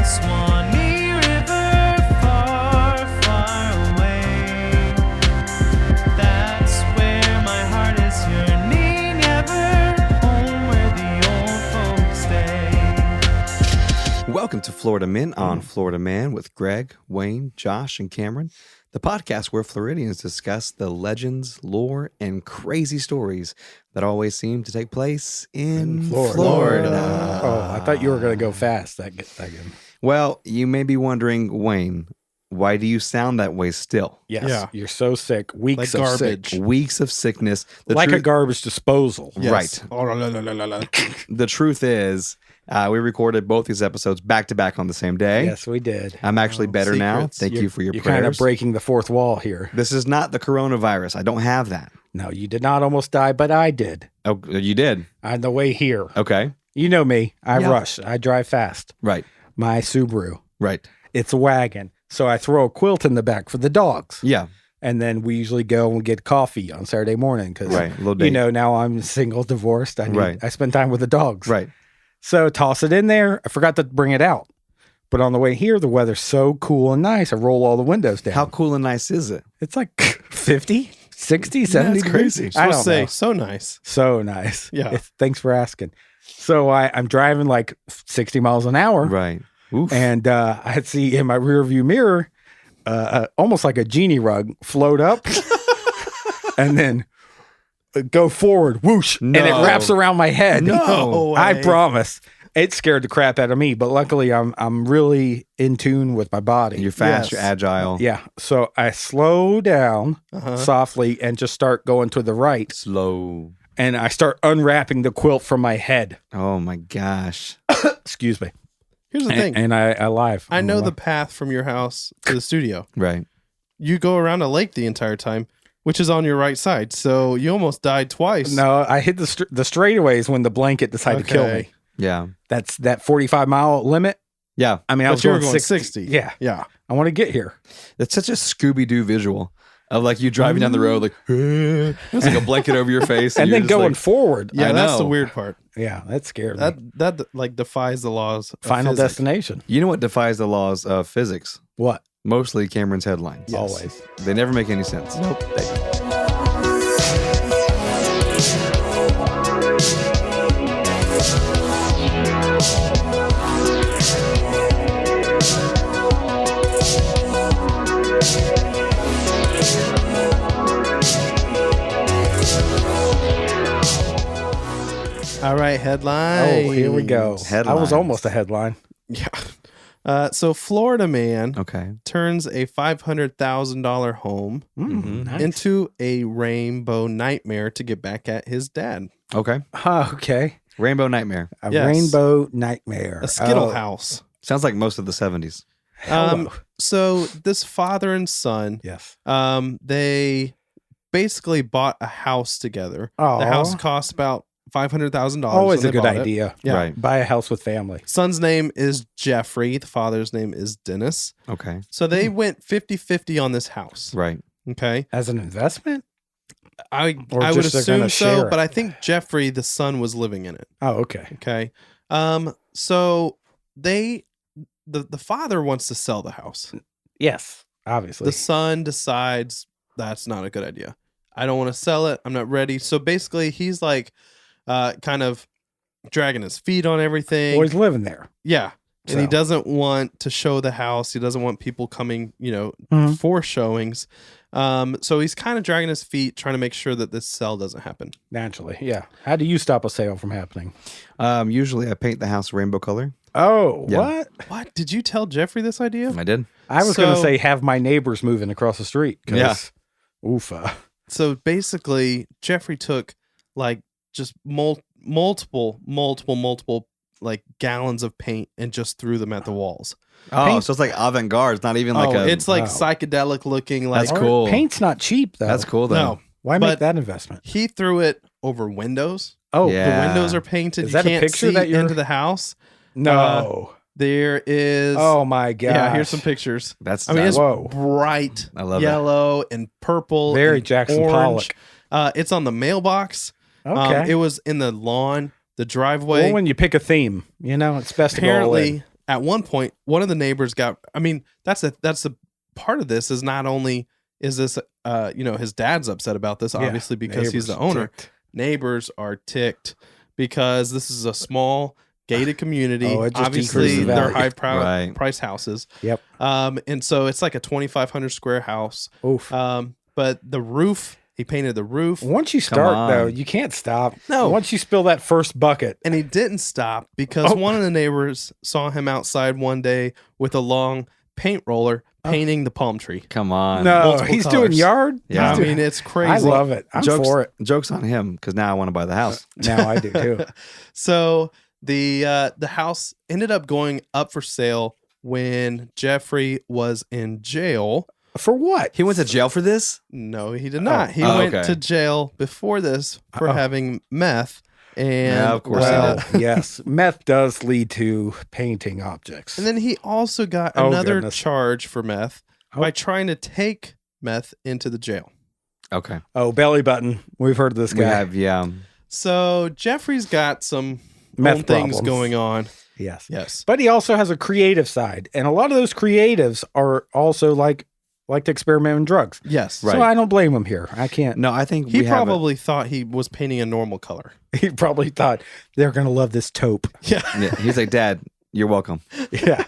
Swanee River, far, far away. That's where my heart is yearning ever, home where the old folks stay. Welcome to Florida Men on Florida Man with Greg, Wayne, Josh, and Cameron, the podcast where Floridians discuss the legends, lore, and crazy stories that always seem to take place in Florida. Oh, I thought you were going to go fast. That Well, you may be wondering, Wayne, why do you sound that way still? Yes, Yeah. you're so sick. Weeks Like of garbage. sick. Weeks of sickness. Like a garbage disposal. Yes. Right. Oh, la, la, la, la, la. The truth is, we recorded both these episodes back to back on the same day. Yes, we did. I'm actually better now. secrets. Thank you for your You're prayers. kind of breaking the fourth wall here. This is not the coronavirus. I don't have that. No, you did not almost die, but I did. Oh, you did? On the way here. Okay. You know me. I Yeah. rush. I drive fast. Right. My Subaru. Right. It's a wagon. So I throw a quilt in the back for the dogs. Yeah. And then we usually go and get coffee on Saturday morning because, Right. A little date. you know, now I'm single, divorced. Right. I spend time with the dogs. Right. So toss it in there. I forgot to bring it out. But on the way here, the weather's so cool and nice. I roll all the windows down. How cool and nice is it? It's like 50, 60, 70 That's degrees. crazy. I I don't say, know. so nice. So nice. Yeah. Thanks for asking. So I'm driving like 60 miles an hour. Right. Oof. And I see in my rear view mirror, almost like a genie rug, float up and then go forward, whoosh, and it No. wraps around my head. No I way. promise. It scared the crap out of me, but luckily I'm really in tune with my body. You're fast. Yes. You're agile. Yeah. So I slow down Uh-huh. softly and just start going to the right. Slow. And I start unwrapping the quilt from my head. Oh my gosh. Excuse me. Here's the thing. And I live. I I'm know the alive. path from your house to the studio. Right. You go around a lake the entire time, which is on your right side. So you almost died twice. No, I hit the straightaways when the blanket decided to kill Okay. me. Yeah. That's that 45-mile limit. Yeah. I mean, I But was you were going going 60. 60. Yeah. Yeah. I want to get here. It's such a Scooby-Doo visual of like you driving down the road, like, it's like a blanket over your face. And you're then just going like, forward. Yeah, I that's the know. weird part. Yeah, that scared me. That like defies the laws of Final physics. destination. you know what defies the laws of physics? What? Mostly Cameron's headlines. Yes. Always. They never make any sense. Nope. All right, headline. Oh, here we go. I was Headlines. almost a headline. Yeah. So Florida man Okay. turns a $500,000 home Nice. into a rainbow nightmare to get back at his dad. Okay. Okay. Rainbow Nightmare. A Yes. rainbow nightmare. A Skittle Oh, house. Sounds like most of the 70s. hello. So this father and son, Yes. they basically bought a house together. Aw. The house cost about $500,000. Always when a they good bought it. idea. Yeah. Right. Buy a house with family. Son's name is Jeffrey. The father's name is Dennis. Okay. So they went 50-50 on this house. Right. Okay. As an investment? I Or would just they're assume gonna so, share but it. I think Jeffrey, the son, was living in it. Oh, okay. Okay. So the father wants to sell the house. Yes, obviously. The son decides that's not a good idea. I don't want to sell it. I'm not ready. So basically he's like kind of dragging his feet on everything. Well, he's living there. Yeah. And he So. doesn't want to show the house. He doesn't want people coming, Mhm. for showings. So he's kind of dragging his feet, trying to make sure that this sale doesn't happen. Naturally. Yeah. How do you stop a sale from happening? Usually I paint the house rainbow color. Oh, Yeah. what? What? Did you tell Jeffrey this idea? I did. I was going to So- say have my neighbors moving across the street. 'Cause, Yeah. Oofa. So basically, Jeffrey took like just multiple like gallons of paint and just threw them at the walls. Oh, Paint- so it's like avant-garde. It's not even like a. it's like wow. psychedelic looking. Like That's cool. Paint's not cheap, though. That's cool though. No, Why make But- that investment? he threw it over windows. Oh, Yeah. The windows are painted. Is You that a can't picture see that you're- into the house. no. There is. Oh, my God. yeah. Here's some pictures. That's I mean, it's Whoa. bright I love it. yellow and purple. Very and Jackson orange. It's on the mailbox. Okay. It was in the lawn, the driveway. well, when you pick a theme, it's best to go all in. Apparently, at one point, one of the neighbors got. I mean, that's the part of this is not only is this his dad's upset about this, obviously because he's the neighbors owner. ticked. Neighbors are ticked because this is a small gated community. Oh, it just Obviously, decreases the they're value. Right. price houses. Yep. And so it's like a 2,500 square house. Oof. But the roof, he painted the roof. Once you Come start, on. though, you can't stop. No. Once you spill that first bucket, And he didn't stop because Oh. one of the neighbors saw him outside one day with a long paint roller painting the palm tree. Come on. no, multiple he's colors. doing yard. Yeah. I He's doing- mean, it's crazy. I love it. I'm Jokes, for it. jokes on him because now I want to buy the house. Now I do too. So the house ended up going up for sale when Jeffrey was in jail. For what? He went to jail for this? No, he did not. He Oh, went okay. to jail before this for Oh. having meth. And Yeah, of course he Well, did. yes, meth does lead to painting objects. And then he also got Oh, another goodness. charge for meth Oh. by trying to take meth into the jail. Okay. Oh, belly button. We've heard of this We guy. have, yeah. So Jeffrey's got some Meth own things problems. going on. Yes. Yes. But he also has a creative side. And a lot of those creatives are also like to experiment with drugs. Yes. Right. So I don't blame him here. I can't. No, I think He we have probably thought he was painting a normal color. He probably thought they're going to love this taupe. Yeah. yeah, he's like, Dad, you're welcome. Yeah.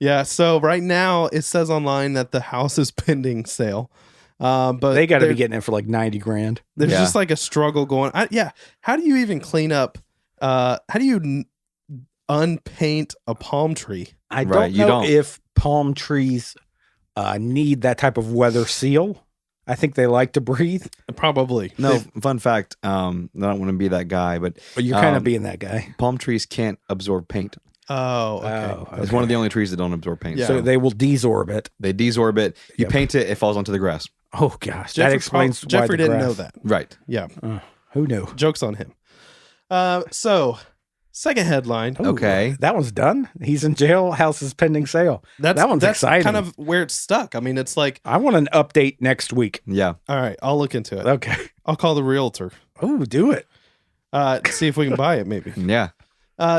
Yeah. So right now it says online that the house is pending sale. But They got to there- be getting it for like 90 grand. There's Yeah. just like a struggle going. How do you even clean up? How do you unpaint a palm tree? I Right, don't you know don't. if palm trees need that type of weather seal. I think they like to breathe. Probably. No, fun fact. I don't want to be that guy, but But you're kind of Um, being that guy. palm trees can't absorb paint. Oh, okay. Oh, It's one of the only trees that don't absorb paint. Yeah. So they will desorb it. They desorb it. You Yep. paint it, it falls onto the grass. Oh gosh, that Jeffrey explains why Jeffrey the didn't grass- know that. Right. Yeah. Who knew? Joke's on him. So second headline. Ooh, Okay. that one's done. He's in jail. House is pending sale. that one's that's exciting. kind of where it's stuck. I mean, it's like, I want an update next week. Yeah. all right, I'll look into it. Okay. I'll call the realtor. Oh, do it. See if we can buy it maybe. Yeah.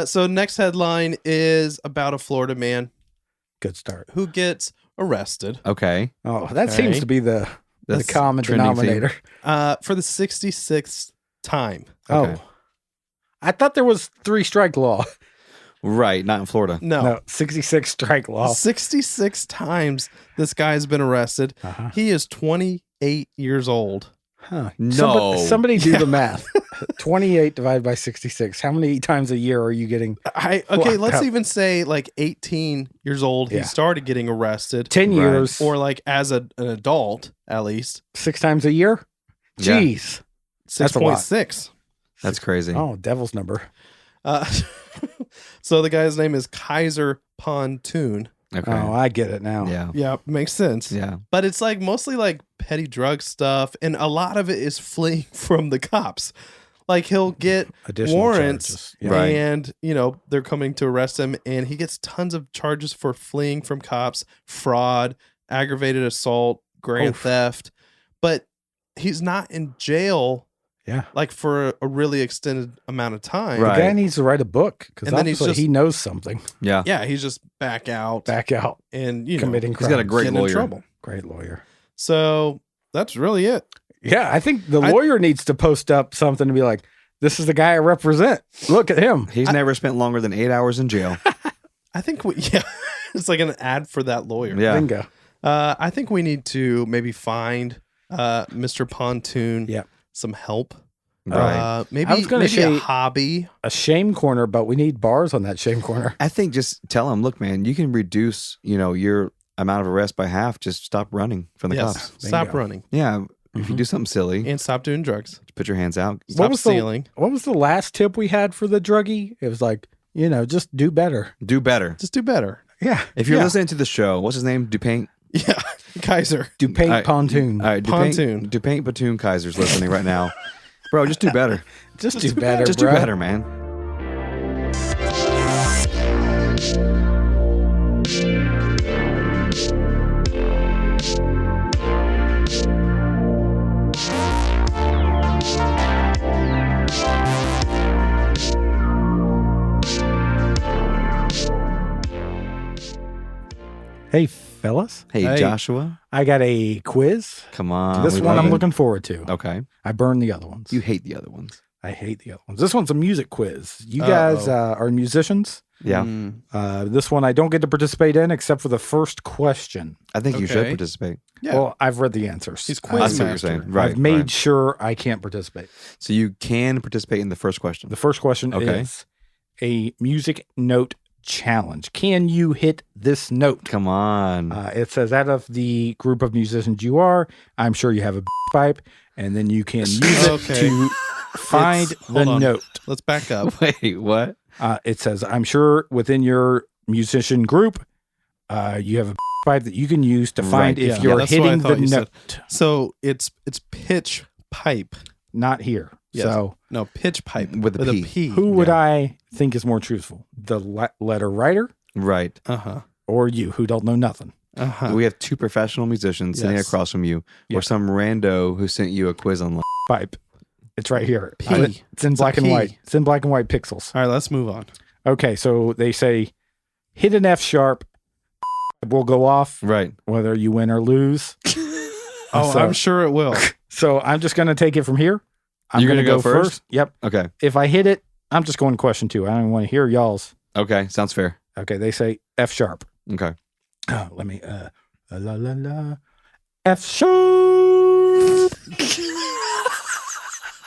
So next headline is about a Florida man Good start. who gets arrested Okay. Oh, that Okay. seems to be the That's common trending theme. denominator. for the 66th time. Okay. Oh, I thought there was 3 strike law. Right. Not in Florida. No. 66 strike law. 66 times this guy's been arrested. Uh-huh. He is 28 years old. Huh. No. Somebody do the math. 28 divided by 66. How many times a year are you getting? Okay, Locked let's up. even say like 18 years old. Yeah. He started getting arrested. 10 Right. years Or like as an adult, at least. 6 times a year? Yeah. Jeez. That's a lot. 6.6. That's crazy. Oh, devil's number. Uh, so the guy's name is Kaiser Pontoon. Okay. Oh, I get it now. Yeah. Yeah, makes sense. Yeah. But it's like mostly like petty drug stuff, and a lot of it is fleeing from the cops. Like he'll get Additional warrants, charges. Yeah. Right. and they're coming to arrest him, and he gets tons of charges for fleeing from cops, fraud, aggravated assault, grand Oof. theft. But he's not in jail Yeah. like for a really extended amount of time. Right. The guy needs to write a book because And then he's he knows something. Yeah. Yeah, he's just back out Back out. and Committing He's got a crimes. great getting in lawyer. trouble. Great lawyer. So that's really it. Yeah, I think the lawyer needs to post up something to be like, this is the guy I represent. Look at him. He's never spent longer than 8 hours in jail. I think it's like an ad for that lawyer. Yeah. Bingo. I think we need to maybe find Mr. Pontoon Yeah. some help. Right. Maybe I was gonna maybe a say- hobby. A shame corner, but we need bars on that shame corner. I think just tell him, look, man, you can reduce, your amount of arrest by half. Just stop running from the Yes. cops. Stop Bingo. running Yeah. If you do something silly, and stop doing drugs. put your hands out. Stop was stealing. What was the last tip we had for the druggie? It was like, just do better. Do better. Just do better. Yeah. If you're yeah. listening to the show, what's his name? Dupaint? Yeah, Kaiser. Do paint All right. pontoon. All right. Pontoon. Dupaint Platoon Kaiser's listening right now. Bro, just do better. Just do better. Just bro. do better, man. Hey, fellas. Hey, Hey. Joshua. I got a quiz. Come on. This we one love I'm it. looking forward to. Okay. I burned the other ones. You hate the other ones. I hate the other ones. This one's a music quiz. You guys are musicians. Yeah. This one I don't get to participate in except for the first question. I think you should Okay. participate. Yeah. Well, I've read the answers. He's I quiz see what you're master. saying. Right. I've made right. sure I can't participate. So you can participate in the first question. The first question Okay. is a music note challenge. Can you hit this note? Come on. It says out of the group of musicians you are, I'm sure you have a pipe, and then you can use it Okay. to find the hold on. note. Let's back up. Wait, what? It says, I'm sure within your musician group, you have a pipe that you can use to find Right, if yeah. you're That's what I hitting the thought you said. note. So it's pitch pipe. Not here. Yes. So No, pitch pipe With a P. P. who would I think is more truthful? The letter writer Right. Uh-huh. or you who don't know nothing? Uh-huh. We have two professional musicians sitting Yes. across from you, Yeah. or some rando who sent you a quiz online. Pipe. It's right here. P. It's in It's a black and P. white. It's in black and white pixels. All right, let's move on. Okay, so they say hit an F sharp will go off Right. whether you win or lose. Oh, So- I'm sure it will. So I'm just going to take it from here. I'm You're going to gonna go first? Yep. Okay. If I hit it, I'm just going to question 2. I don't want to hear y'all's. Okay. Sounds fair. Okay, they say F sharp. Okay. Let me la la la F sharp.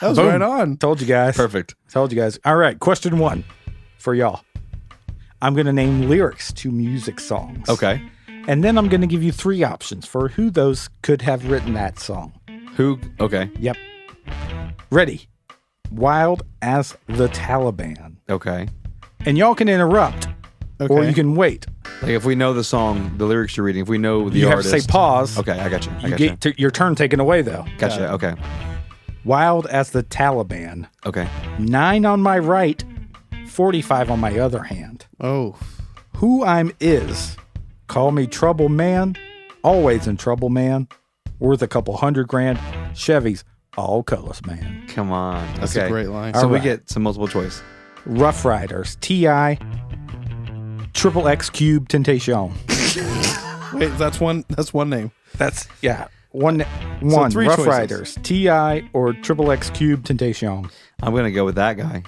That was Boom. right on. Told you guys. Perfect. Told you guys. All right, question 1 for y'all. I'm going to name lyrics to music songs. Okay. And then I'm going to give you 3 options for who those could have written that song. Who? Okay. Yep. Ready. Wild as the Taliban. Okay. And y'all can interrupt Okay. or you can wait. Like if we know the song, the lyrics you're reading, if we know the You have artist. to say pause. Okay. I got you. I You got you. get your turn taken away though. Gotcha. Okay. Wild as the Taliban. Okay. 9 on my right, 45 on my other hand. Oh. Who I'm is. Call me trouble man. Always in trouble man. Worth a couple $100 grand. Chevys, all colors man. Come on. That's okay. a great line. So All we right. get some multiple choice. Rough Riders, T.I., Triple X Cube Temptation. Wait, that's one name. That's, yeah. One, 3 Rough choices. Riders, T.I. or Triple X Cube Temptation. I'm gonna go with that guy.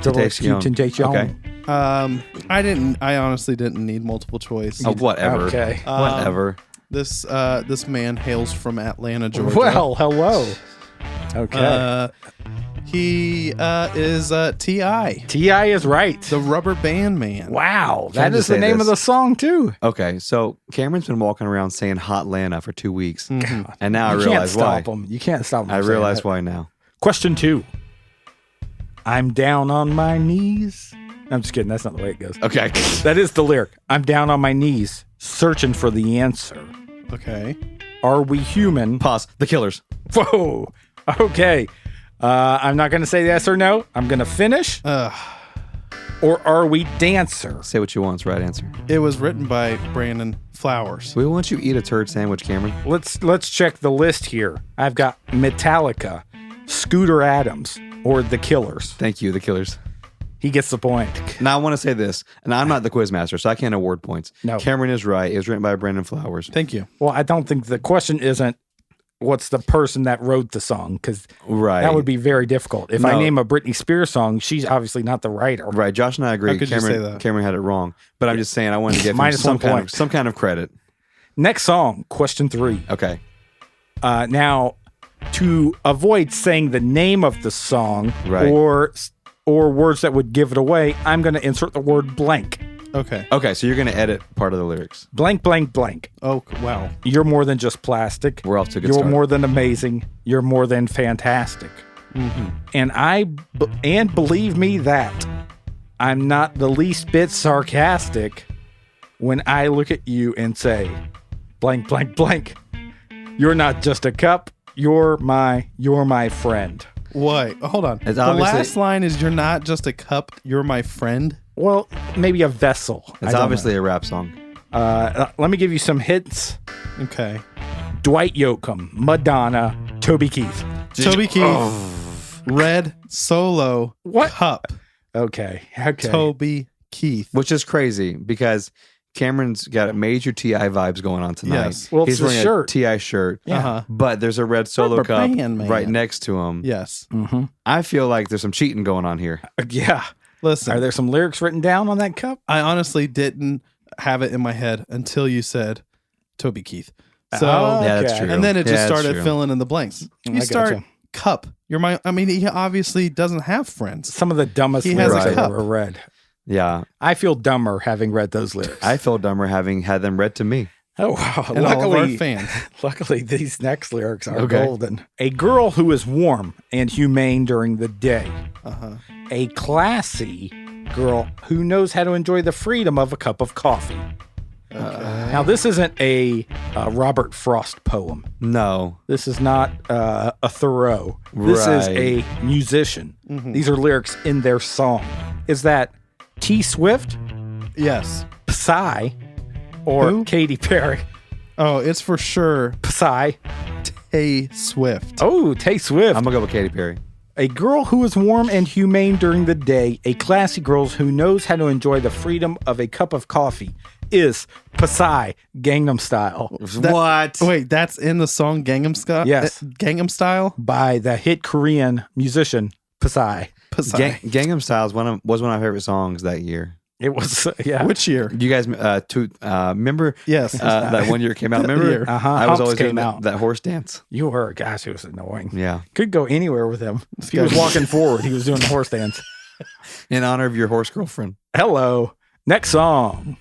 Triple X Cube Temptation. Okay. I honestly didn't need multiple choice. Oh, whatever. Okay. Whatever. This man hails from Atlanta, Georgia. Well, hello. Okay. He is T.I., T.I. is right. the Rubber Band Man. Wow. Can I That is just the say name of this? the song, too. Okay. So Cameron's been walking around saying "Hot Lana" for 2 weeks, Mhm. and now I You realize can't why. stop him. You can't stop him. I from saying realize that. why now. Question 2. I'm down on my knees. I'm just kidding. That's not the way it goes. Okay. That is the lyric. I'm down on my knees, searching for the answer. Okay. Are we human? Pause. The Killers. Whoa. Okay. I'm not going to say yes or no. I'm going to finish. Or are we dancer? Say what you want. It's the right answer. It was written by Brandon Flowers. We want you to eat a turd sandwich, Cameron. Let's check the list here. I've got Metallica, Scooter Adams, or The Killers. Thank you, The Killers. He gets the point. Now I want to say this, and I'm not the quiz master, so I can't award points. No. Cameron is right. It was written by Brandon Flowers. Thank you. Well, I don't think the question isn't what's the person that wrote the song, because Right. that would be very difficult. If I No. name a Britney Spears song, she's obviously not the writer. Right. Josh and I agree. How could you Cameron, say that? Cameron had it wrong, but I'm just saying I wanted to give him Minus some 1 kind point. of some kind of credit. Next song, question 3. Okay. Now, to avoid saying the name of the song Right. or words that would give it away, I'm going to insert the word blank. Okay. Okay. So you're going to edit part of the lyrics. Blank, blank, blank. Oh, wow. You're more than just plastic. We're off to a good You're start. more than amazing. You're more than fantastic. And believe me that I'm not the least bit sarcastic when I look at you and say, blank, blank, blank. You're not just a cup. You're my friend. Wait, hold on. It's The obviously- last line is "You're not just a cup. You're my friend." Well, maybe a vessel. I It's don't obviously a rap song. know. Let me give you some hints. Okay. Dwight Yoakam, Madonna, Toby Keith. Toby Keith, Red Solo, What? Cup. Okay. Toby Keith. Which is crazy because Cameron's got major TI vibes going on tonight. Yes. Well, it's He's the wearing shirt. a TI shirt. Yeah. Uh-huh. But there's a red Solo Rubber cup band, man. right next to him. Yes. Mm-hmm. I feel like there's some cheating going on here. Yeah. Listen, Are there some lyrics written down on that cup? I honestly didn't have it in my head until you said Toby Keith. So Oh, Yeah, that's okay. true. and then it just Yeah, that's started true. filling in the blanks. I You start gotcha. cup. I mean, he obviously doesn't have friends. Some of the dumbest He has lyrics a I've cup. ever read. Yeah. I feel dumber having read those lyrics. I feel dumber having had them read to me. Oh wow! And all of our Luckily, fans. luckily, these next lyrics are Okay. golden. A girl who is warm and humane during the day. Uh-huh. A classy girl who knows how to enjoy the freedom of a cup of coffee. Now, this isn't a Robert Frost poem. No. This is not a Thoreau. This is Right. a musician. These are lyrics in their song. Is that T Swift, Yes. Psy, or Who? Katy Perry? Oh, it's for sure Psy. Tay Swift. Oh, Tay Swift. I'm going to go with Katy Perry. A girl who is warm and humane during the day, a classy girl who knows how to enjoy the freedom of a cup of coffee, is Psy, Gangnam Style, What? Wait, that's in the song Gangnam Style? Yes. Gangnam Style? by the hit Korean musician Psy. Psy. Gangnam Style was one of my favorite songs that year. It was, yeah. Which year? You guys remember Yes. that one year it came out? Remember? Year. Uh-huh. I was Humps always doing came out. that horse dance. You were, gosh, it was annoying. Yeah. Could go anywhere with him. If he was walking forward, he was doing the horse dance. In honor of your horse girlfriend. Hello. Next song.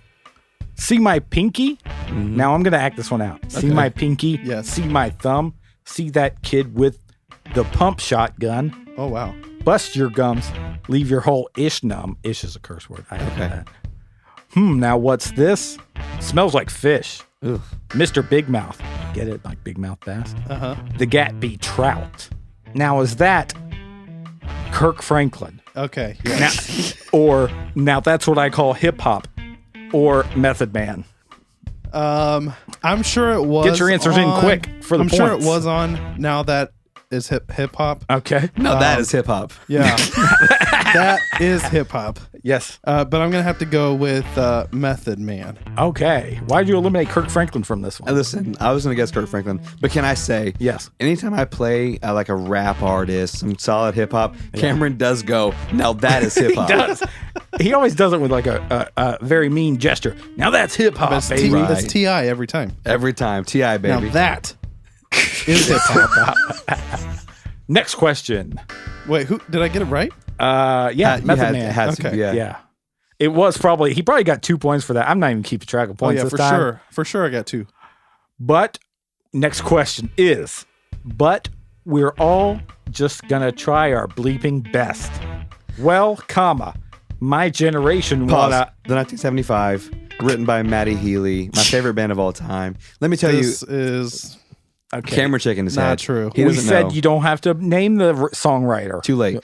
See my pinky? Now I'm going to act this one out. See my pinky? Yes. See my thumb? See that kid with the pump shotgun? Oh, wow. Bust your gums. Leave your whole ish numb. Ish is a curse word. I know Okay. that. Now what's this? Smells like fish. Ugh. Mr. Big Mouth. Get it? Like Big Mouth Bass? Uh-huh. The Gatsby Trout. Now is that Kirk Franklin? Okay. Now, Yes. or now that's what I call hip hop or Method Man. I'm sure it was. Get your answers in on- quick for the I'm sure it points. was on. Now that is hip hop. Okay. No, that is hip hop. Yeah. That is hip hop. Yes. But I'm gonna have to go with Method Man. Okay. Why'd you eliminate Kirk Franklin from this one? Listen, I was going to guess Kirk Franklin, but can I say, Yes. anytime I play like a rap artist, some solid hip hop, Cameron does go, now that is hip hop. He does. He always does it with like a very mean gesture. Now that's hip hop, It's, baby. Right. it's T.I. every time. Every time. T.I., baby. Now that is hip hop. Next question. Wait, who did I get it right? Yeah, You Method Man. had to, Okay. yeah. Yeah. It was probably, he probably got 2 points for that. I'm not even keeping track of Oh points yeah, this for time. sure. For sure, I got two. But next question is, but we're all just gonna try our bleeping best. Well, comma, my generation Pause. wanna. The 1975, written by Matty Healy, my favorite band of all time. Let me tell This you, is Okay. Cameron shaking his not head. true. He we doesn't said know. you don't have to name the songwriter. Too late.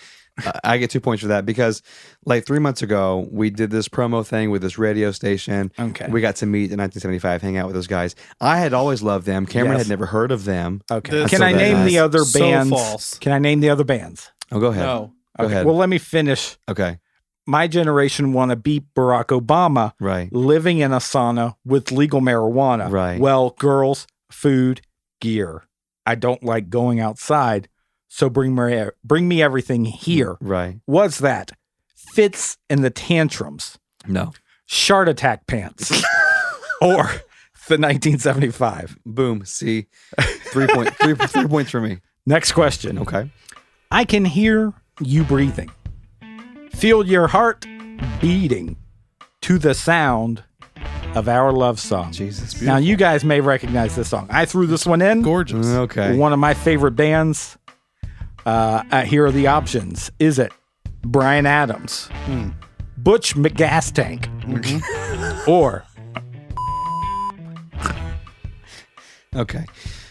I get 2 points for that because like 3 months ago, we did this promo thing with this radio station. Okay. We got to meet in 1975, hang out with those guys. I had always loved them. Cameron Yes. had never heard of them. Okay. This Can I is name the other so bands? false. Can I name the other bands? Oh, go ahead. no. Go ahead. Well, let me finish. Okay. My generation want to beat Barack Obama Right. living in a sauna with legal marijuana. Right. Well, girls, food, gear. I don't like going outside, so bring me everything here. Right. What's that? Fits in the Tantrums, No. Shard Attack Pants, or the 1975. Boom. See, 3 points for me. Next question. Okay. I can hear you breathing. Feel your heart beating to the sound of our love song. Jesus. Now, you guys may recognize this song. I threw this one in. Gorgeous. Okay. One of my favorite bands. Here are the options. Is it Bryan Adams, Butch McGastank, or Okay.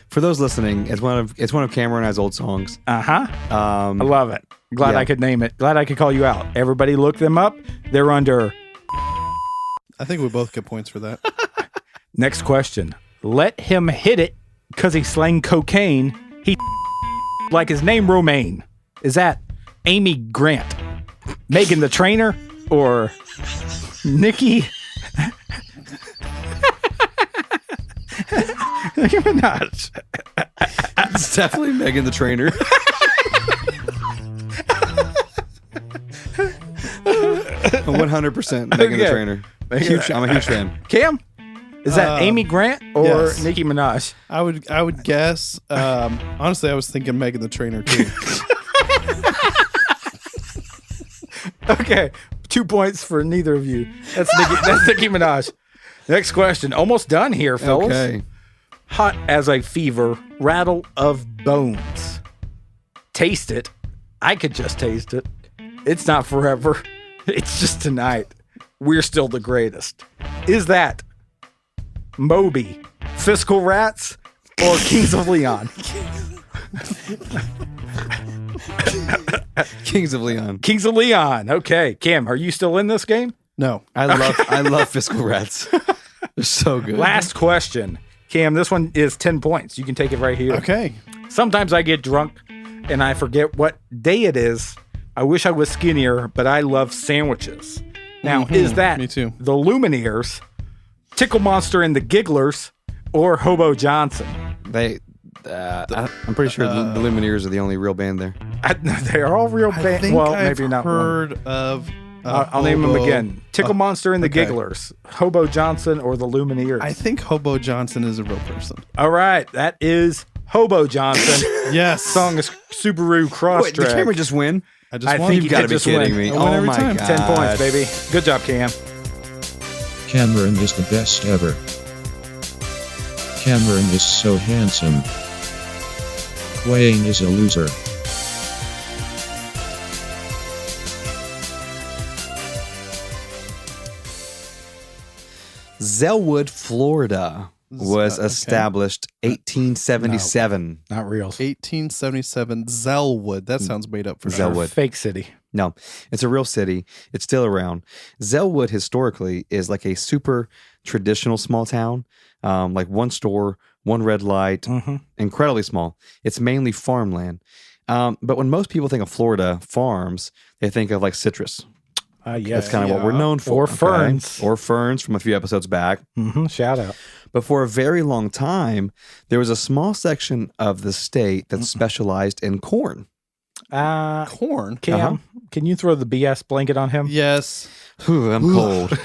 For those listening, it's one of Cameron and I's old songs. I Um, love it. Glad Yeah. I could name it. Glad I could call you out. Everybody look them up. They're under I think we both get points for that. next question. Let him hit it because he slang cocaine. He like his name Romaine. Is that Amy Grant, Megan the Trainer, or Nikki Nicki Minaj. It's definitely Megan the Trainer. 100% Megan the Okay. Trainer. I'm a huge fan. Cam? Is that Amy Grant or yes. Nicki Minaj? I would guess. Honestly, I was thinking Megan the Trainer too. Okay. 2 points for neither of you. That's Nicki Minaj. Next question. Almost done here, fellas. Okay. Hot as a fever, rattle of bones. Taste it. I could just taste it. It's not forever. It's just tonight. We're still the greatest. Is that Moby, Fiscal Rats, or Kings of Leon? Kings of Leon. Kings of Leon. Okay. Cam, are you still in this game? No. I love Fiscal Rats. They're so good. Last question. Cam, this one is 10 points. You can take it right here. Okay. Sometimes I get drunk and I forget what day it is. I wish I was skinnier, but I love sandwiches. Now, is that Me too. the Lumineers, Tickle Monster and the Gigglers, or Hobo Johnson? I'm pretty sure the Lumineers are the only real band there. They're all real I band. think Well, I've maybe not one. heard of. I'll name them Hobo- again. Tickle Monster and the okay. Gigglers, Hobo Johnson, or the Lumineers. I think Hobo Johnson is a real person. All right, that is Hobo Johnson. Yes. Song is Subaru Wait, Crosstrek. did Cameron just win? I just I won. think You've you got to could be just kidding win. me. I win Oh every my time. god. 10 points, baby. Good job, Cam. Cameron is the best ever. Cameron is so handsome. Wayne is a loser. Zellwood, Florida was okay. established 1877. Not real. 1877 Zellwood. That sounds made up for sure. Zellwood. Fake city. No, it's a real city. It's still around. Zellwood historically is like a super traditional small town, like one store, one red light, incredibly small. It's mainly farmland. But when most people think of Florida farms, they think of like citrus. Yes. That's kind of what we're known for. Or ferns. Or ferns from a few episodes back. Shout out. But for a very long time, there was a small section of the state that specialized in corn. Corn. Cam, can you throw the BS blanket on him? Yes. Whew, I'm cold.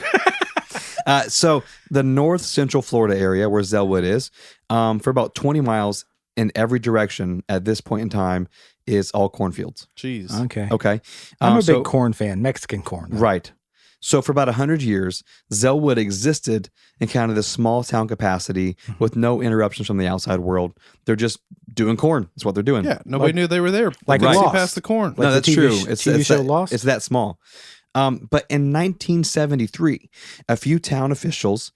So the north central Florida area where Zellwood is, for about 20 miles in every direction at this point in time is all cornfields. Jeez. Okay. Okay. I'm a so- big corn fan, Mexican corn. Right. So for about 100 years, Zellwood existed in kind of this small town capacity with no interruptions from the outside world. They're just doing corn. That's what they're doing. Yeah. Nobody knew they were there. like Once you Lost. passed the corn. Like No, the that's TV true. TV show that, Lost? It's that small. But in 1973, a few town officials,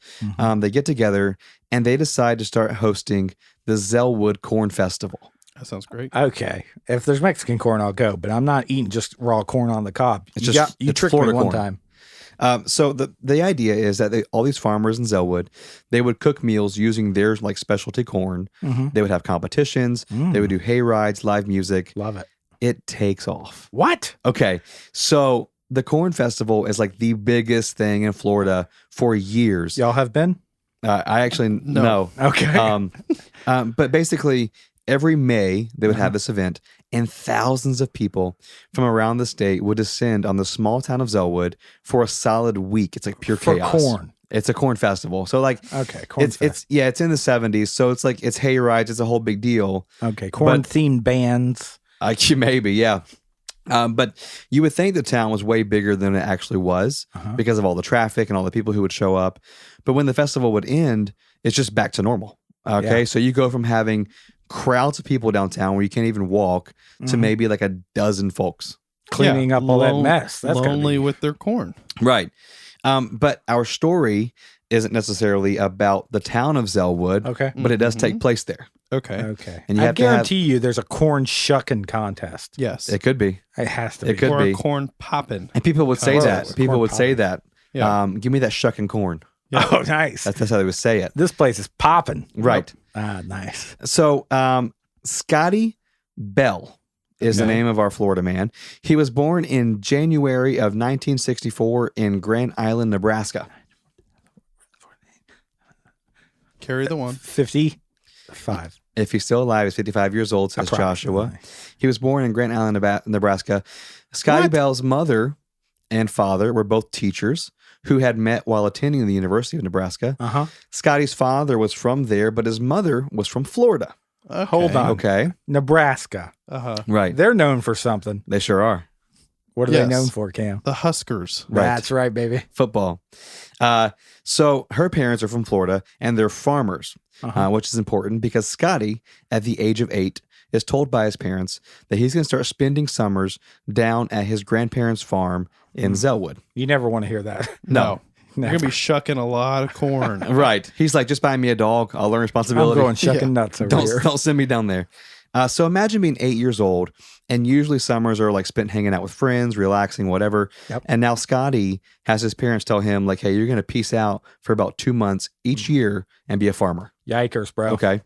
they get together and they decide to start hosting the Zellwood Corn Festival. That sounds great. Okay. If there's Mexican corn, I'll go, but I'm not eating just raw corn on the cob. It's You just- you it's tricked Florida me one corn. time. So the idea is that all these farmers in Zellwood, they would cook meals using their like specialty corn. They would have competitions. They would do hay rides, live music. Love it. It takes off. What? Okay, so the Corn Festival is like the biggest thing in Florida for years. Y'all have been? I actually no. Okay. But basically, every May they would have this event, and thousands of people from around the state would descend on the small town of Zellwood for a solid week. It's like pure For chaos. corn. It's a corn festival. So like, Okay, corn it's fest. it's in the 70s. So it's like it's hay rides. It's a whole big deal. Okay, corn themed bands. Maybe, yeah. But you would think the town was way bigger than it actually was because of all the traffic and all the people who would show up. But when the festival would end, it's just back to normal. Okay, Yeah. so you go from having crowds of people downtown where you can't even walk to maybe like a dozen folks. Cleaning up all that mess. That's gotta lonely be- with their corn. Right. But our story isn't necessarily about the town of Zellwood, Okay. but it does take place there. Okay. Okay. And you I have to have- guarantee you there's a corn shucking contest. Yes. It could be. It has to It be. could or be. a corn poppin'. And people would say Oh, that. People corn would say popping. that. Yeah. Give me that shucking corn. Oh, nice. That's how they would say it. This place is popping. Right. Ah, nice. So, Scotty Bell is the Okay. name of our Florida man. He was born in January of 1964 in Grand Island, Nebraska. Carry the one. 50. 5. If he's still alive, he's 55 years old, says Joshua. Approximately. He was born in Grand Island, Nebraska. Scotty Bell's mother and father were both teachers who had met while attending the University of Nebraska. Uh-huh. Scotty's father was from there, but his mother was from Florida. Okay. Hold on. Okay. Nebraska. Right. They're known for something. They sure are. What are Yes. they known for, Cam? The Huskers. Right. That's right, baby. Football. So her parents are from Florida and they're farmers, which is important because Scotty, at the age of 8, is told by his parents that he's going to start spending summers down at his grandparents' farm in Zellwood. You never want to hear that. No. You're going to be shucking a lot of corn. Right. He's like, just buy me a dog. I'll learn I'm responsibility. going shucking nuts over here. Don't send me down there. So imagine being 8 years old, and usually summers are like spent hanging out with friends, relaxing, whatever. Yep. And now Scotty has his parents tell him, like, hey, you're going to peace out for about 2 months each year and be a farmer. Yikers, bro. Okay.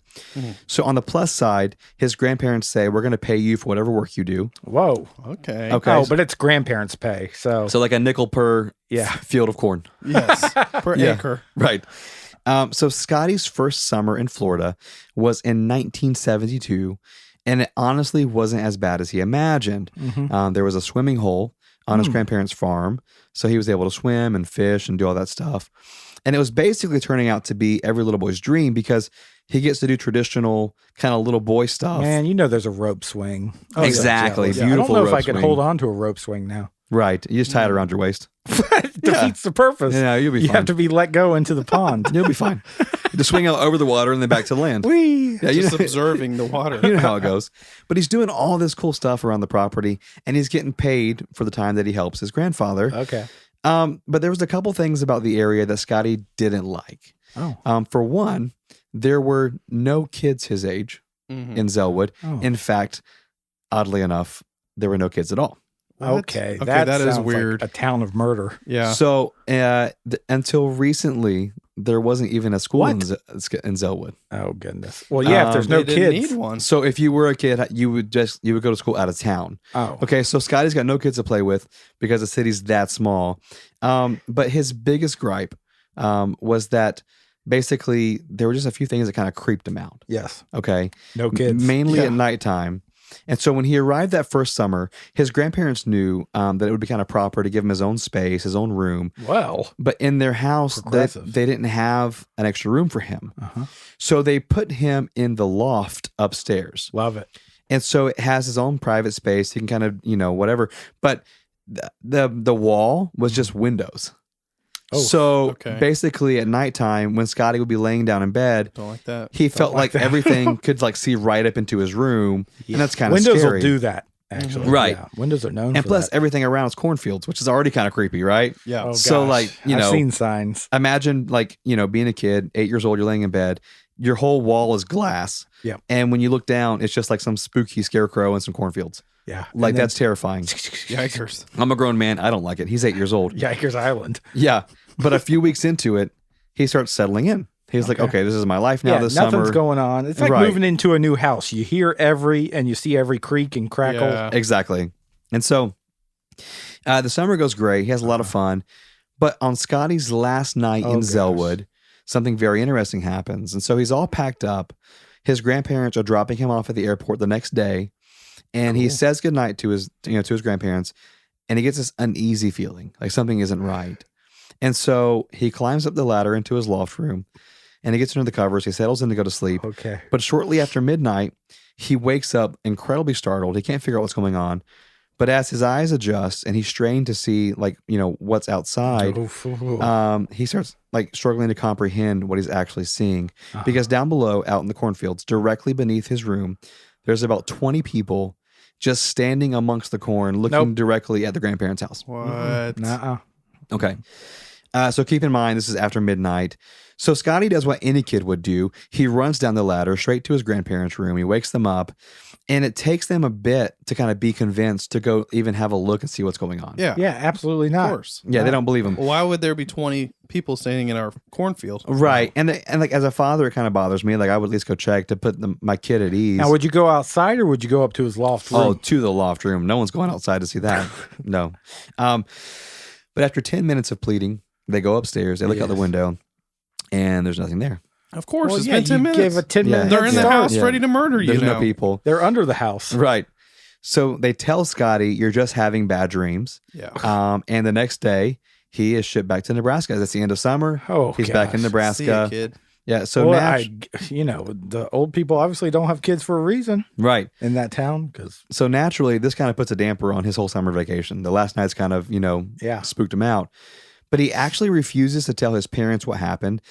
So on the plus side, his grandparents say, we're going to pay you for whatever work you do. Whoa. Okay. Okay. Oh, but it's grandparents' pay. So, So like a nickel per Yeah. field of corn. Yes. Per Yeah. acre. Right. So Scotty's first summer in Florida was in 1972, and it honestly wasn't as bad as he imagined. There was a swimming hole on his grandparents' farm, so he was able to swim and fish and do all that stuff. And it was basically turning out to be every little boy's dream because he gets to do traditional kind of little boy stuff. man, you know there's a rope swing. Exactly. Yeah, I don't Beautiful know if rope I could swing. hold on to a rope swing now. Right. You just tie it around your waist. It defeats the purpose. Yeah, you'll be You fine. have to be let go into the pond. You'll be fine. Just swing out over the water and then back to land. Whee! Yeah, you Just know, observing the water. you know how it goes. But he's doing all this cool stuff around the property, and he's getting paid for the time that he helps his grandfather. Okay. But there was a couple things about the area that Scotty didn't like. Oh. For one, there were no kids his age in Zellwood. Oh. In fact, oddly enough, there were no kids at all. What? Okay. Okay, That that is sounds like weird. a town of murder. Yeah. So until recently, there wasn't even a school in, What? in Zellwood. Oh goodness. Well, yeah. If there's no They didn't kids. need one. So if you were a kid, you would go to school out of town. Oh. Okay, so Scotty's got no kids to play with because the city's that small. But his biggest gripe was that basically there were just a few things that kind of creeped him out. Yes. Okay, No kids. mainly Yeah. at nighttime. And so when he arrived that first summer, his grandparents knew that it would be kind of proper to give him his own space, his own room. Well. But in their house, Progressive. they didn't have an extra room for him. Uh-huh. So they put him in the loft upstairs. Love it. And so it has his own private space. He can kind of, whatever. But the wall was just windows. Oh, so okay. basically at nighttime, when Scotty would be laying down in bed, Don't like that. he felt like like that. everything could like see right up into his room. And that's kind of Windows scary. will do that, actually. Right. Yeah. Windows are known And for plus that. everything around is cornfields, which is already kind of creepy, right? Yeah. Oh, so, gosh. like, I've seen signs. Imagine like, being a kid, 8 years old, you're laying in bed, your whole wall is glass. Yep. And when you look down, it's just like some spooky scarecrow and some cornfields. Yeah. Like And then- that's terrifying. Yikers. I'm a grown man. I don't like it. He's 8 years old. Yikers Island. Yeah. But a few weeks into it, he starts settling in. He's like, okay, this is my life now Yeah, this nothing's summer. going on. It's like Right. moving into a new house. You hear and you see every creak and crackle. Yeah. Exactly. And so the summer goes great. He has a lot of fun. But on Scotty's last night in gosh. Zellwood, something very interesting happens. And so he's all packed up. His grandparents are dropping him off at the airport the next day. And he says goodnight to his grandparents. And he gets this uneasy feeling, like something isn't right. And so he climbs up the ladder into his loft room and he gets under the covers. He settles in to go to sleep. Okay. But shortly after midnight, he wakes up incredibly startled. He can't figure out what's going on. But as his eyes adjust and he's strained to see, like, what's outside, Oof, oof. he starts like struggling to comprehend what he's actually seeing. Because down below, out in the cornfields, directly beneath his room, there's about 20 people just standing amongst the corn, looking directly at the grandparents' house. What? Nuh-uh. Okay. So keep in mind, this is after midnight. So Scotty does what any kid would do. He runs down the ladder straight to his grandparents' room. He wakes them up, and it takes them a bit to kind of be convinced to go even have a look and see what's going on. Yeah. Yeah, absolutely Of not. course. Yeah, they don't believe him. Why would there be 20 people standing in our cornfield? Right. And like as a father, it kind of bothers me. Like I would at least go check to put my kid at ease. Now, would you go outside or would you go up to his loft room? Oh, to the loft room. No one's going outside to see that. No. But after 10 minutes of pleading, they go upstairs, they look out the window, and there's nothing there. Of course, Well, it's yeah, been 10 you minutes. give a 10 Yeah. minute They're in the start. house Yeah. ready to murder you There's now. no people. They're under the house. Right. So they tell Scotty, you're just having bad dreams. Yeah. And the next day, he is shipped back to Nebraska. It's the end of summer. Oh, He's back in gosh. Nebraska. See ya, kid. Yeah. So Well, the old people obviously don't have kids for a reason right. in that town because So naturally, this kind of puts a damper on his whole summer vacation. The last night's kind of, Yeah. spooked him out. But he actually refuses to tell his parents what happened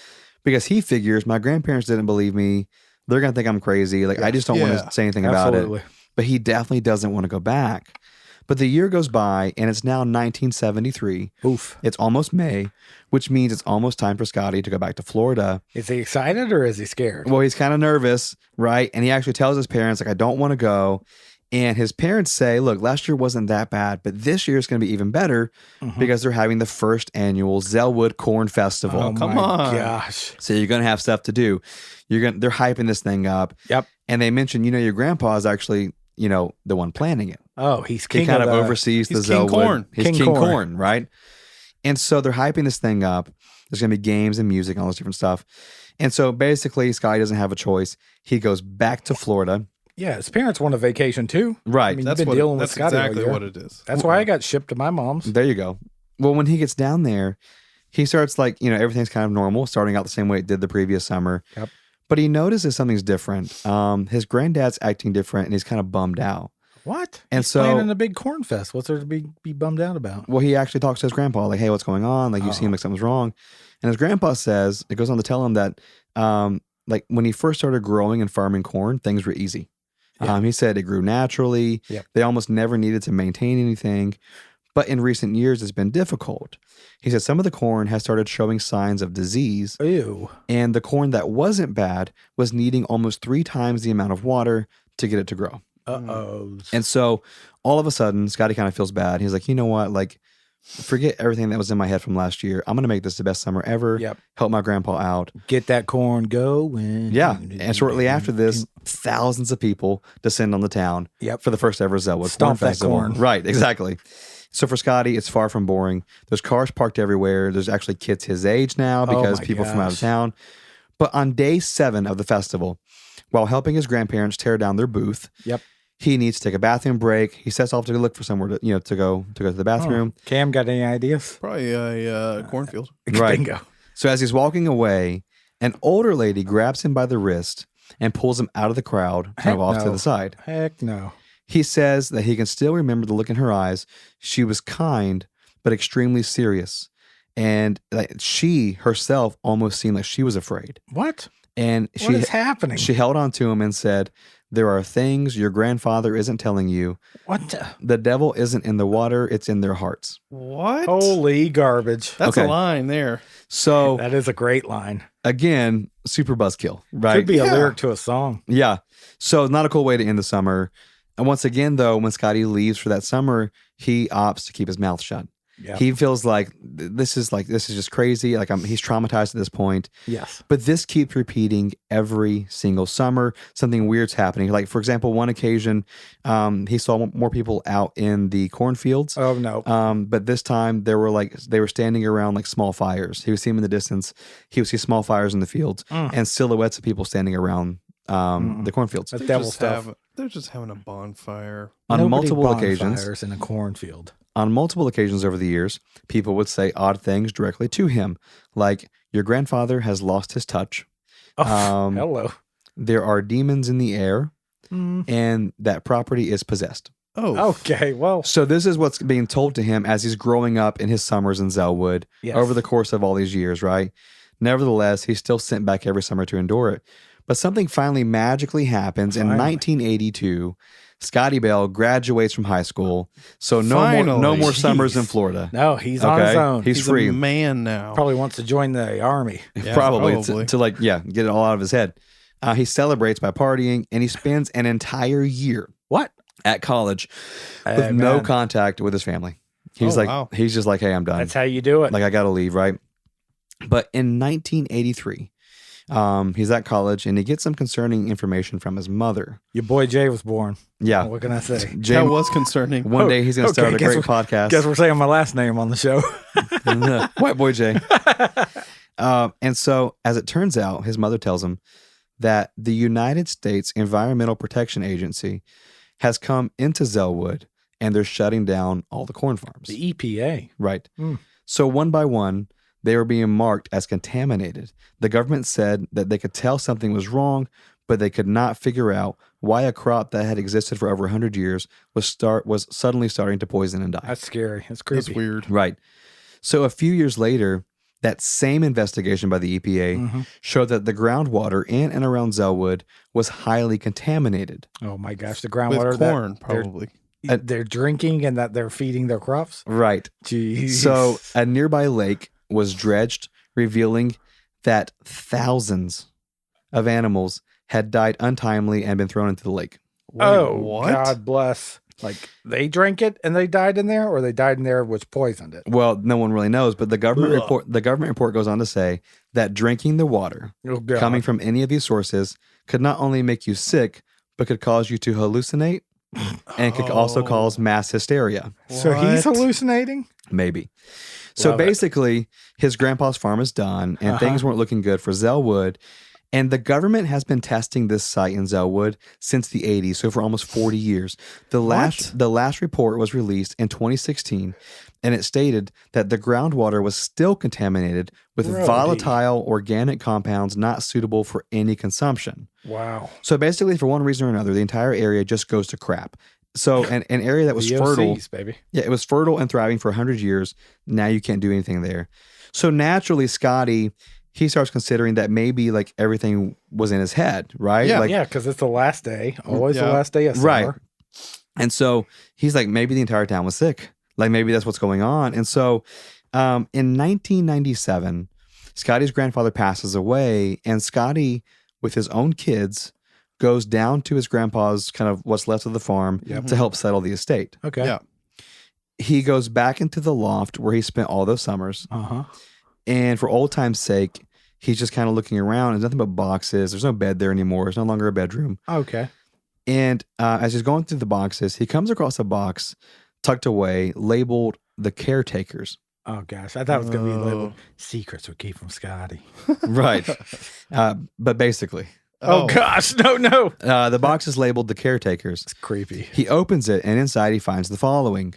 because he figures my grandparents didn't believe me. They're going to think I'm crazy. Like, I just don't want Yeah. to say anything about absolutely. it. But he definitely doesn't want to go back. But the year goes by and it's now 1973. Oof. It's almost May, which means it's almost time for Scotty to go back to Florida. Is he excited or is he scared? Well, he's kind of nervous, right? And he actually tells his parents, like, I don't want to go. And his parents say, look, last year wasn't that bad, but this year is going to be even better because they're having the first annual Zellwood Corn Festival. Oh, come my on. gosh. So you're going to have stuff to do. They're hyping this thing up. Yep. And they mention, your grandpa is actually, the one planning it. Oh, he's king He kind of the- oversees the he's King Zellwood. Corn. He's King King Corn. Corn, right? And so they're hyping this thing up. There's going to be games and music and all this different stuff. And so basically, Scotty doesn't have a choice. He goes back to Florida. Yeah, his parents want a vacation too. Right. I mean, That's you've been what. dealing with That's Scotty all exactly year. what it is. That's why I got shipped to my mom's. There you go. Well, when he gets down there, he starts everything's kind of normal, starting out the same way it did the previous summer. Yep. But he notices something's different. His granddad's acting different and he's kind of bummed out. What? And He's so- planning a big corn fest. What's there to be bummed out about? Well, he actually talks to his grandpa, like, hey, what's going on? Like, you seem like something's wrong. And his grandpa says, it goes on to tell him that, like, when he first started growing and farming corn, things were easy. Yeah. He said it grew naturally. Yep. They almost never needed to maintain anything. But in recent years, it's been difficult. He said some of the corn has started showing signs of disease. Ew. And the corn that wasn't bad was needing almost 3 times the amount of water to get it to grow. Uh-oh. And so all of a sudden, Scotty kind of feels bad. He's like, you know what? Like, forget everything that was in my head from last year. I'm going to make this the best summer ever. Yep. Help my grandpa out. Get that corn going. Yeah. And shortly after this, thousands of people descend on the town Yep. for the first ever Zellwood Stomp that Festival. corn. Right. Exactly. So for Scotty, it's far from boring. There's cars parked everywhere. There's actually kids his age now because my people from out of gosh. town. But on day 7 of the festival, while helping his grandparents tear down their booth, Yep. he needs to take a bathroom break. He sets off to look for somewhere to go to the bathroom. Cam, got any ideas? Probably a cornfield. Right. Bingo. So as he's walking away, an older lady grabs him by the wrist and pulls him out of the crowd, kind Heck of off to no. the side. Heck no. He says that he can still remember the look in her eyes. She was kind, but extremely serious. And like, she herself almost seemed like she was afraid. What? And What is happening? she held on to him and said, there are things your grandfather isn't telling you. What? the- The devil isn't in the water, it's in their hearts. What? Holy garbage. That's Okay. a line there. So That is a great line. again, super buzzkill, right? Could be a Yeah. lyric to a song. Yeah. So not a cool way to end the summer. And once again, though, when Scotty leaves for that summer, he opts to keep his mouth shut. Yeah. He feels like this is just crazy. Like he's traumatized at this point. Yes. But this keeps repeating every single summer. Something weird's happening. Like, for example, one occasion, he saw more people out in the cornfields. Oh no. But this time they were standing around like small fires. He would see them in the distance. He would see small fires in the fields and silhouettes of people standing around the cornfields. That's devil stuff. They're just having a bonfire. On Nobody multiple occasions, bonfires in a cornfield. on multiple occasions over the years, people would say odd things directly to him, like your grandfather has lost his touch. Oh, Um, hello. There are demons in the air, Mm. and that property is possessed. Oh, Okay. Well. So this is what's being told to him as he's growing up in his summers in Zellwood Yes. over the course of all these years, right? Nevertheless, he's still sent back every summer to endure it. But something finally magically happens in Finally. 1982. Scotty Bell graduates from high school, so no Finally. more summers in Jeez. Florida. No, he's on his Okay. own. He's he's free. a man now. Probably wants to join the army. Yeah, probably probably. to get it all out of his head. He celebrates by partying, and he spends an entire year What? at college Hey, with no man. contact with his family. He's Oh, wow. he's just like, hey, I'm done. That's how you do it. Like I got to leave, right? But in 1983, he's at college and he gets some concerning information from his mother. Your boy Jay was born. Yeah, What can I say? Jay, That was concerning. one day he's going to Okay, start a guess great podcast. Guess we're saying my last name on the show. White boy Jay. And so, as it turns out, his mother tells him that the United States Environmental Protection Agency has come into Zellwood and they're shutting down all the corn farms. The EPA. Right. Mm. So one by one, they were being marked as contaminated. The government said that they could tell something was wrong, but they could not figure out why a crop that had existed for over 100 years was suddenly starting to poison and die. That's scary. That's creepy. That's weird. Right. So a few years later, that same investigation by the EPA showed that the groundwater in and around Zellwood was highly contaminated. Oh my gosh, the With groundwater corn, that they're- probably. they're drinking and that they're feeding their crops. Right. Jeez. So a nearby lake was dredged, revealing that thousands of animals had died untimely and been thrown into the lake. oh, what? God bless. Like they drank it and they died in there, or they died in there which poisoned it. Well, no one really knows, but the government Ugh. report goes on to say that drinking the water Oh, God. coming from any of these sources could not only make you sick, but could cause you to hallucinate and could also cause mass hysteria. So he's What? hallucinating? Maybe. So Love it. basically, his grandpa's farm is done and Uh-huh. things weren't looking good for Zellwood. And the government has been testing this site in Zellwood since the 80s, so for almost 40 years. The last report was released in 2016, and it stated that the groundwater was still contaminated with Brody. volatile organic compounds not suitable for any consumption. Wow. So basically, for one reason or another, the entire area just goes to crap. So an area that was fertile, VOCs, baby. yeah, it was fertile and thriving for 100 years. Now you can't do anything there. So naturally, Scotty, he starts considering that maybe like everything was in his head, right? Yeah. Like, Yeah, because it's the last day. Always the Yeah. last day of summer. Right. And so he's like, maybe the entire town was sick. Like maybe that's what's going on. And so in 1997, Scotty's grandfather passes away, and Scotty, with his own kids, goes down to his grandpa's kind of what's left of the farm to help settle the estate. Okay. Yeah. He goes back into the loft where he spent all those summers. Uh-huh. And for old time's sake, he's just kind of looking around. There's nothing but boxes. There's no bed there anymore. It's no longer a bedroom. Okay. And as he's going through the boxes, he comes across a box tucked away labeled The Caretakers. Oh, gosh. I thought it was going to be labeled Secrets We Keep from Scotty. Right. But basically, Oh, gosh. No. the box is labeled The Caretakers. It's creepy. He opens it, and inside he finds the following: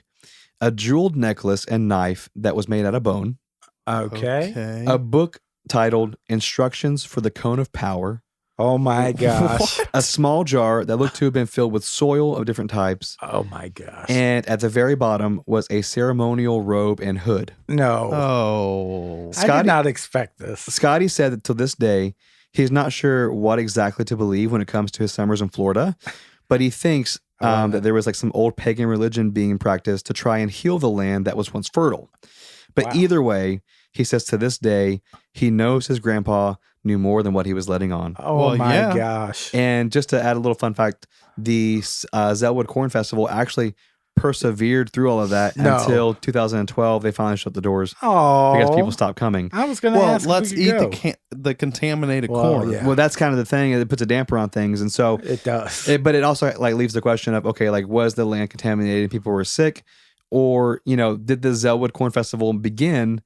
a jeweled necklace and knife that was made out of bone, Okay. a book titled Instructions for the Cone of Power, Oh, my gosh. a small jar that looked to have been filled with soil of different types, Oh, my gosh. and at the very bottom was a ceremonial robe and hood. No. Oh. I Scotty- did not expect this. Scotty said that to this day, he's not sure what exactly to believe when it comes to his summers in Florida, but he thinks that there was like some old pagan religion being practiced to try and heal the land that was once fertile. But Wow. either way, he says to this day, he knows his grandpa knew more than what he was letting on. Oh, Well, my yeah. gosh. And just to add a little fun fact, the Zellwood Corn Festival actually persevered through all of that No. until 2012. They finally shut the doors Oh. because people stopped coming. I was going to Well, ask. if let's we could eat go. the contaminated Well, corn. yeah. Well, that's kind of the thing. It puts a damper on things. And so It does. but it also like leaves the question of, okay, like was the land contaminated and people were sick, or did the Zellwood Corn Festival begin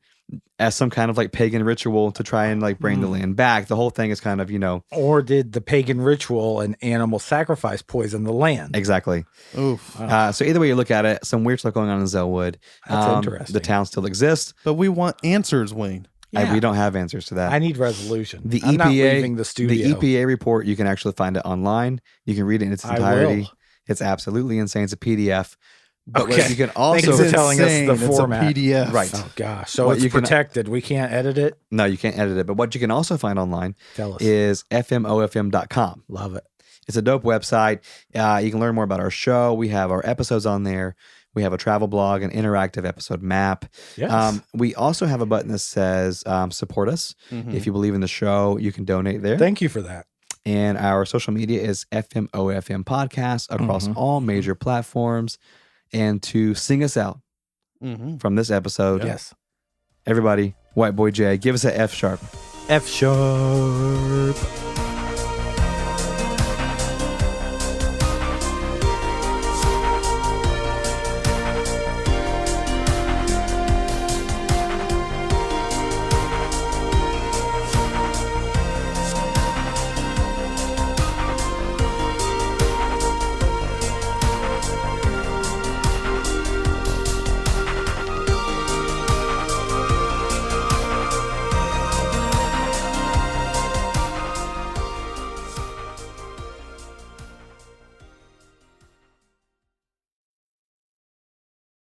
as some kind of like pagan ritual to try and like bring the land back? The whole thing is kind of Or did the pagan ritual and animal sacrifice poison the land? exactly. Oof. So either way you look at it, some weird stuff going on in Zellwood. That's interesting. The town still exists. But we want answers, Wayne. Yeah. We don't have answers to that. I need resolution. The I'm EPA, not leaving the studio. The EPA report, you can actually find it online. You can read it in its I entirety. will. It's absolutely insane. It's a PDF. But what Okay. you can Thanks also for telling us the insane. It's a format. PDF. Right. Oh gosh. So What it's you can- protected. We can't edit it. No, you can't edit it. But what you can also find online Tell us. is fmofm.com. Love it. It's a dope website. You can learn more about our show. We have our episodes on there. We have a travel blog, an interactive episode map. Yes. We also have a button that says support us. If you believe in the show, you can donate there. Thank you for that. And our social media is FMOFM Podcast across all major platforms. And to sing us out Mm-hmm. from this episode, Yes. everybody, White Boy J, give us an F sharp. F sharp.